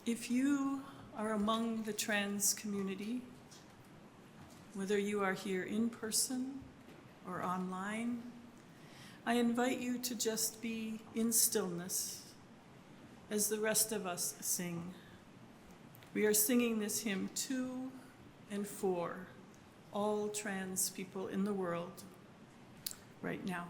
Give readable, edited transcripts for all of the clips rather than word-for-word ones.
If you are among the trans community, whether you are here in person or online, I invite you to just be in stillness as the rest of us sing. We are singing this hymn to and for all trans people in the world right now.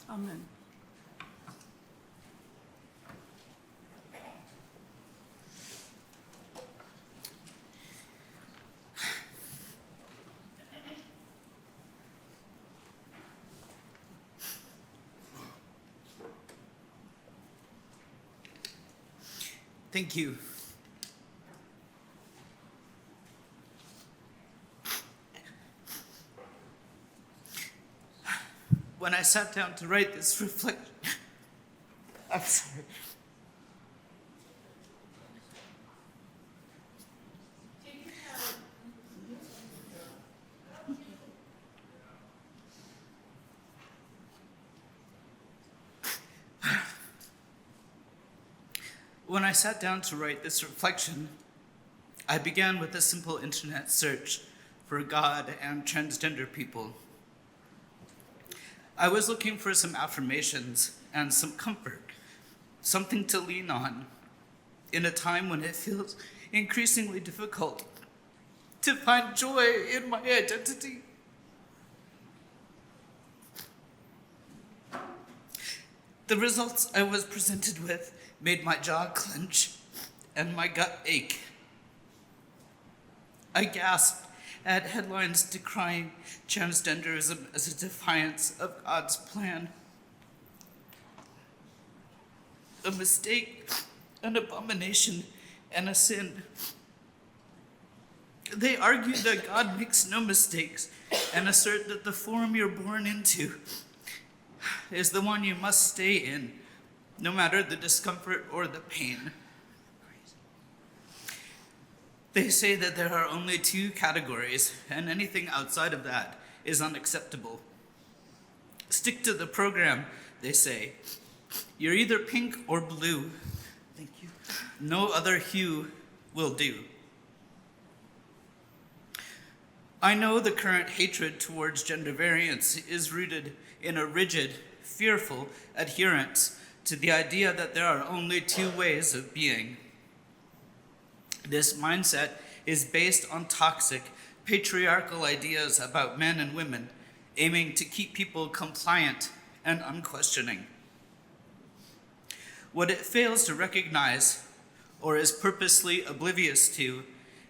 Amen. Thank you. When I sat down to write this reflection, I'm sorry. When I sat down to write this reflection, I began with a simple internet search for God and transgender people. I was looking for some affirmations and some comfort, something to lean on in a time when it feels increasingly difficult to find joy in my identity. The results I was presented with made my jaw clench and my gut ache. I gasped at headlines decrying transgenderism as a defiance of God's plan. A mistake, an abomination, and a sin. They argue that God makes no mistakes and assert that the form you're born into is the one you must stay in, no matter the discomfort or the pain. They say that there are only two categories, and anything outside of that is unacceptable. Stick to the program, they say. You're either pink or blue. Thank you. No other hue will do. I know the current hatred towards gender variance is rooted in a rigid, fearful adherence to the idea that there are only two ways of being. This mindset is based on toxic, patriarchal ideas about men and women, aiming to keep people compliant and unquestioning. What it fails to recognize, or is purposely oblivious to,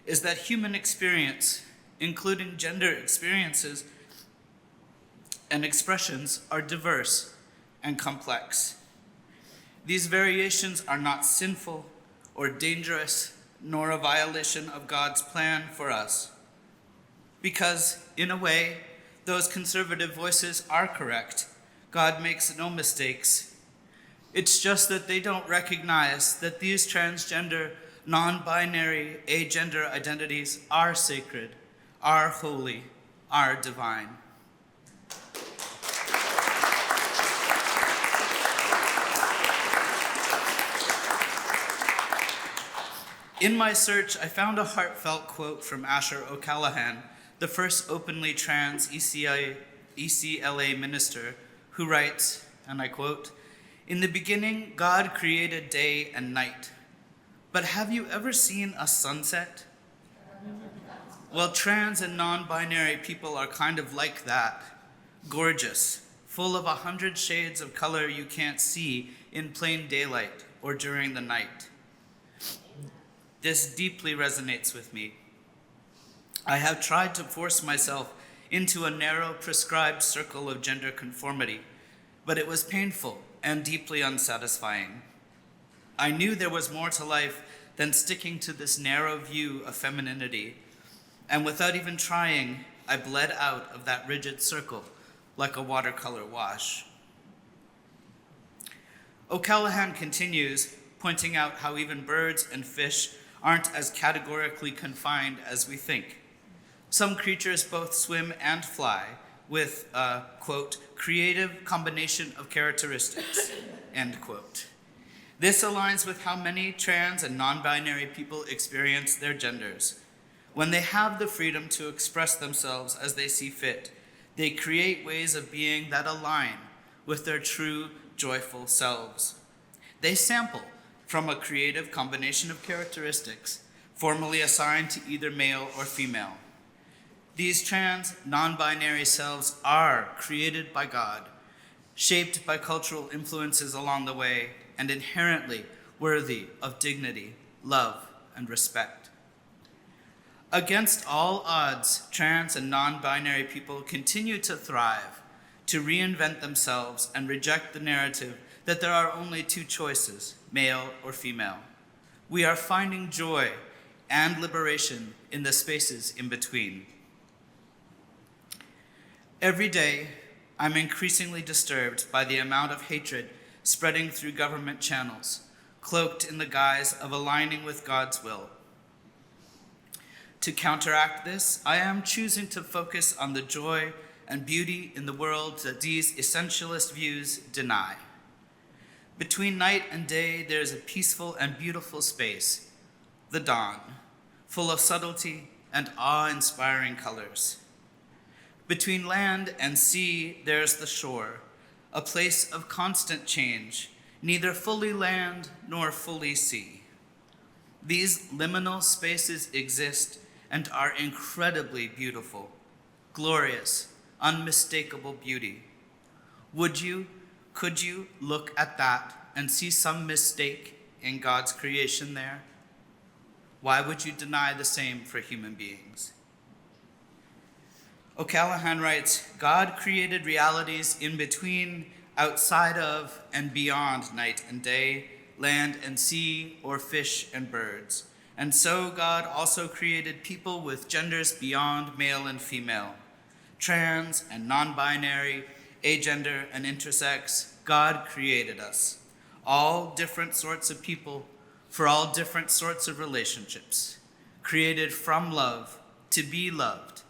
is that human experience, including gender experiences and expressions, are diverse and complex. These variations are not sinful or dangerous, nor a violation of God's plan for us. Because, in a way, those conservative voices are correct. God makes no mistakes. It's just that they don't recognize that these transgender, non-binary, agender identities are sacred, are holy, are divine. In my search, I found a heartfelt quote from Asher O'Callaghan, the first openly trans ECLA minister, who writes, and I quote, "In the beginning, God created day and night. But have you ever seen a sunset? Well, trans and non-binary people are kind of like that, gorgeous, full of 100 shades of color you can't see in plain daylight or during the night. This deeply resonates with me. I have tried to force myself into a narrow, prescribed circle of gender conformity, but it was painful and deeply unsatisfying. I knew there was more to life than sticking to this narrow view of femininity, and without even trying, I bled out of that rigid circle like a watercolor wash. O'Callaghan continues, pointing out how even birds and fish aren't as categorically confined as we think. Some creatures both swim and fly with a, quote, creative combination of characteristics, end quote. This aligns with how many trans and non-binary people experience their genders. When they have the freedom to express themselves as they see fit, they create ways of being that align with their true, joyful selves. They sample from a creative combination of characteristics formally assigned to either male or female. These trans, non-binary selves are created by God, shaped by cultural influences along the way, and inherently worthy of dignity, love, and respect. Against all odds, trans and non-binary people continue to thrive, to reinvent themselves and reject the narrative that there are only two choices, male or female. We are finding joy and liberation in the spaces in between. Every day, I'm increasingly disturbed by the amount of hatred spreading through government channels, cloaked in the guise of aligning with God's will. To counteract this, I am choosing to focus on the joy and beauty in the world that these essentialist views deny. Between night and day, there is a peaceful and beautiful space, the dawn, full of subtlety and awe-inspiring colors. Between land and sea, there's the shore, a place of constant change, neither fully land nor fully sea. These liminal spaces exist and are incredibly beautiful, glorious, unmistakable beauty. Could you look at that and see some mistake in God's creation there? Why would you deny the same for human beings? O'Callaghan writes, God created realities in between, outside of, and beyond night and day, land and sea, or fish and birds. And so God also created people with genders beyond male and female. Trans and non-binary, agender and intersex, God created us. All different sorts of people for all different sorts of relationships. Created from love to be loved.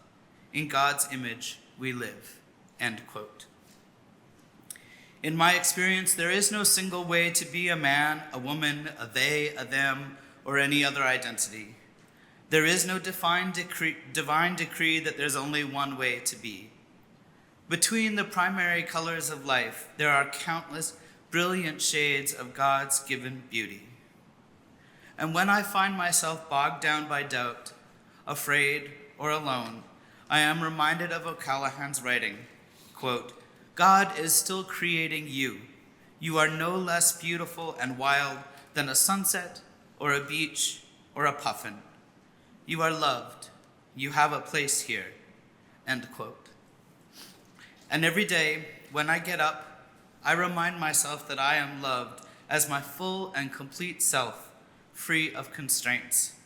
In God's image we live, end quote. In my experience, there is no single way to be a man, a woman, a they, a them, or any other identity. There is no divine decree that there's only one way to be. Between the primary colors of life, there are countless brilliant shades of God's given beauty. And when I find myself bogged down by doubt, afraid, or alone, I am reminded of O'Callaghan's writing, quote, God is still creating you. You are no less beautiful and wild than a sunset or a beach or a puffin. You are loved. You have a place here, end quote. And every day when I get up, I remind myself that I am loved as my full and complete self, free of constraints.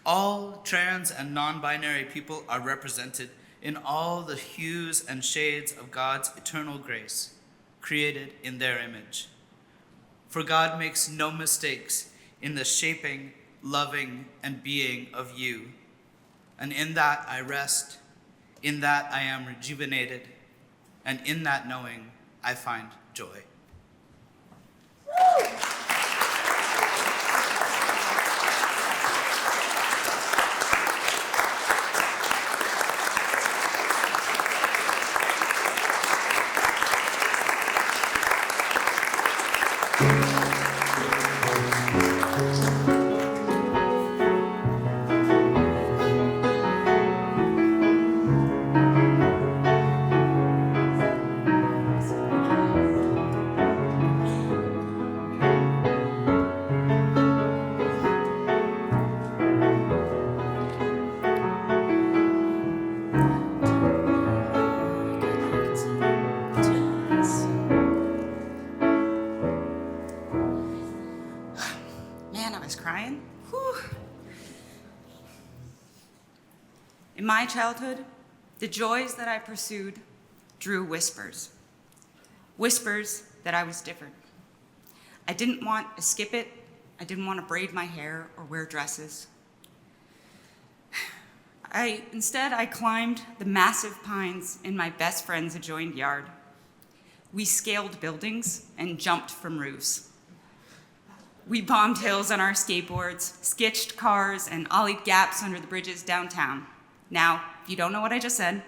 All trans and non-binary people are represented in all the hues and shades of God's eternal grace, created in their image. For God makes no mistakes in the shaping, loving, and being of you. And in that I rest, in that I am rejuvenated, and in that knowing I find joy. my childhood, the joys that I pursued drew whispers. Whispers that I was different. I didn't want to skip it. I didn't want to braid my hair or wear dresses. Instead, I climbed the massive pines in my best friend's adjoined yard. We scaled buildings and jumped from roofs. We bombed hills on our skateboards, sketched cars, and ollied gaps under the bridges downtown. Now, if you don't know what I just said,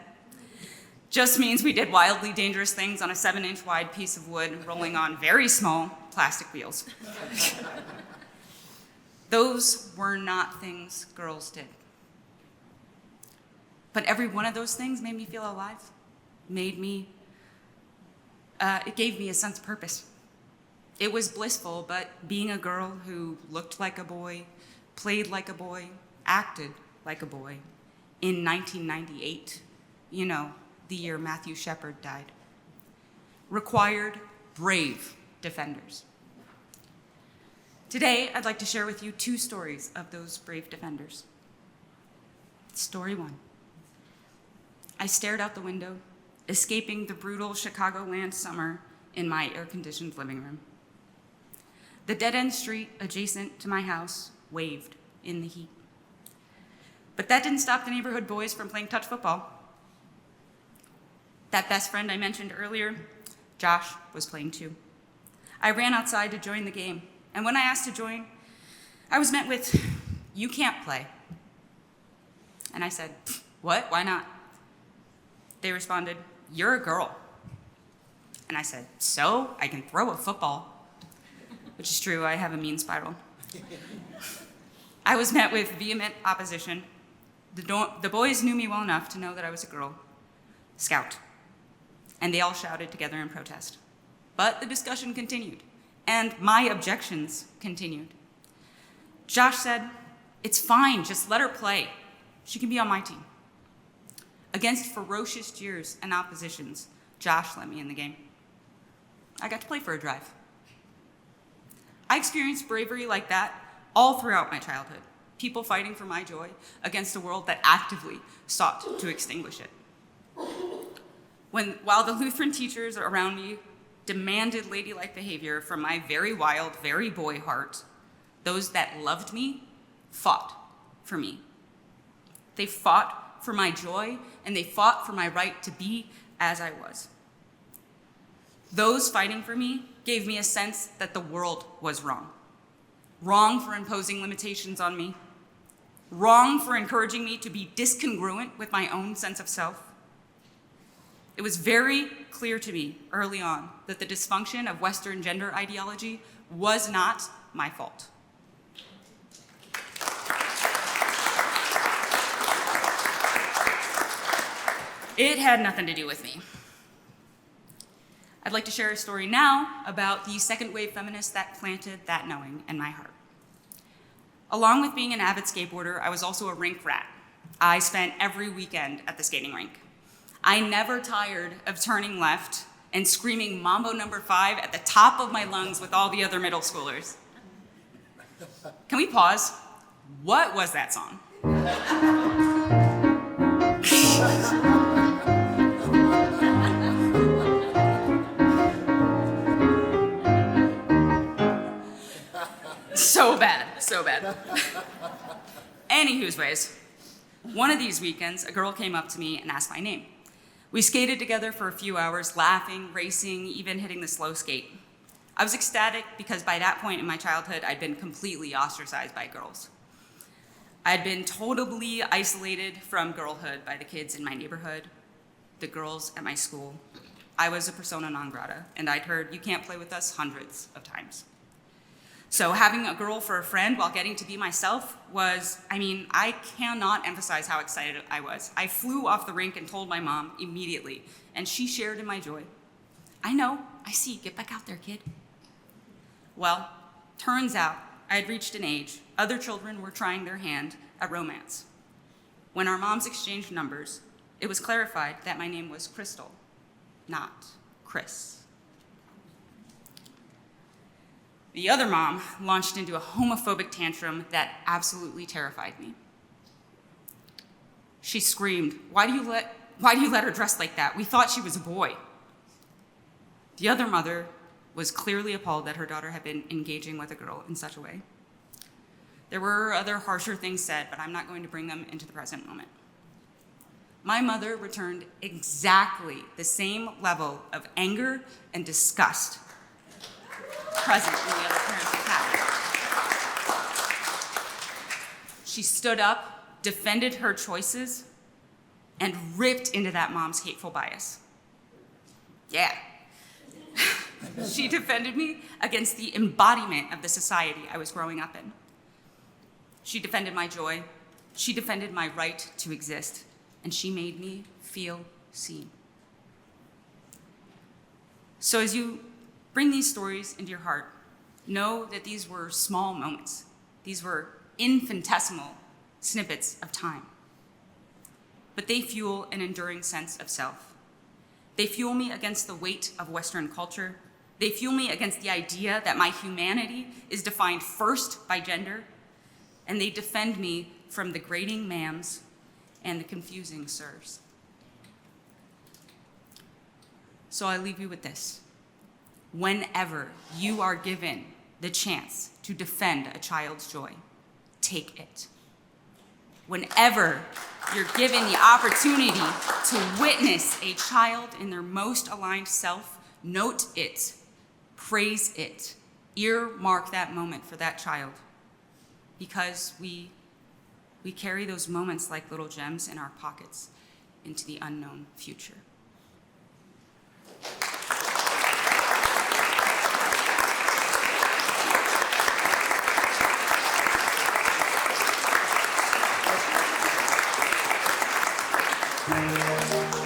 just means we did wildly dangerous things on a 7-inch wide piece of wood rolling on very small plastic wheels. Those were not things girls did. But every one of those things made me feel alive, it gave me a sense of purpose. It was blissful, but being a girl who looked like a boy, played like a boy, acted like a boy in 1998, the year Matthew Shepard died, required brave defenders. Today, I'd like to share with you 2 stories of those brave defenders. Story 1. I stared out the window, escaping the brutal Chicagoland summer in my air-conditioned living room. The dead-end street adjacent to my house waved in the heat. But that didn't stop the neighborhood boys from playing touch football. That best friend I mentioned earlier, Josh, was playing too. I ran outside to join the game, and when I asked to join, I was met with, "You can't play." And I said, "What? Why not?" They responded, "You're a girl." And I said, "So? I can throw a football." Which is true, I have a mean spiral. I was met with vehement opposition. The boys knew me well enough to know that I was a girl scout, and they all shouted together in protest. But the discussion continued, and my objections continued. Josh said, "It's fine, just let her play. She can be on my team." Against ferocious jeers and oppositions, Josh let me in the game. I got to play for a drive. I experienced bravery like that all throughout my childhood, people fighting for my joy against a world that actively sought to extinguish it. While the Lutheran teachers around me demanded ladylike behavior from my very wild, very boy heart, those that loved me fought for me. They fought for my joy, and they fought for my right to be as I was. Those fighting for me gave me a sense that the world was wrong. Wrong for imposing limitations on me. Wrong for encouraging me to be discongruent with my own sense of self. It was very clear to me early on that the dysfunction of Western gender ideology was not my fault. It had nothing to do with me. I'd like to share a story now about the second wave feminists that planted that knowing in my heart. Along with being an avid skateboarder, I was also a rink rat. I spent every weekend at the skating rink. I never tired of turning left and screaming Mambo number 5 at the top of my lungs with all the other middle schoolers. Can we pause? What was that song? So bad. Anywho's ways, one of these weekends, a girl came up to me and asked my name. We skated together for a few hours, laughing, racing, even hitting the slow skate. I was ecstatic because by that point in my childhood, I'd been completely ostracized by girls. I'd been totally isolated from girlhood by the kids in my neighborhood, the girls at my school. I was a persona non grata, and I'd heard, "You can't play with us," hundreds of times. So having a girl for a friend while getting to be myself was, I cannot emphasize how excited I was. I flew off the rink and told my mom immediately, and she shared in my joy. "I know, I see, get back out there, kid." Well, turns out I had reached an age other children were trying their hand at romance. When our moms exchanged numbers, it was clarified that my name was Crystal, not Chris. The other mom launched into a homophobic tantrum that absolutely terrified me. She screamed, why do you let her dress like that? We thought she was a boy. The other mother was clearly appalled that her daughter had been engaging with a girl in such a way. There were other harsher things said, but I'm not going to bring them into the present moment. My mother returned exactly the same level of anger and disgust present in the other parents' attack. She stood up, defended her choices, and ripped into that mom's hateful bias. Yeah. She defended me against the embodiment of the society I was growing up in. She defended my joy, she defended my right to exist, and she made me feel seen. So as you bring these stories into your heart, know that these were small moments. These were infinitesimal snippets of time. But they fuel an enduring sense of self. They fuel me against the weight of Western culture. They fuel me against the idea that my humanity is defined first by gender, and they defend me from the grating ma'ams and the confusing sirs. So I leave you with this. Whenever you are given the chance to defend a child's joy, take it. Whenever you're given the opportunity to witness a child in their most aligned self, note it, praise it, earmark that moment for that child, because we carry those moments like little gems in our pockets into the unknown future. Thank you.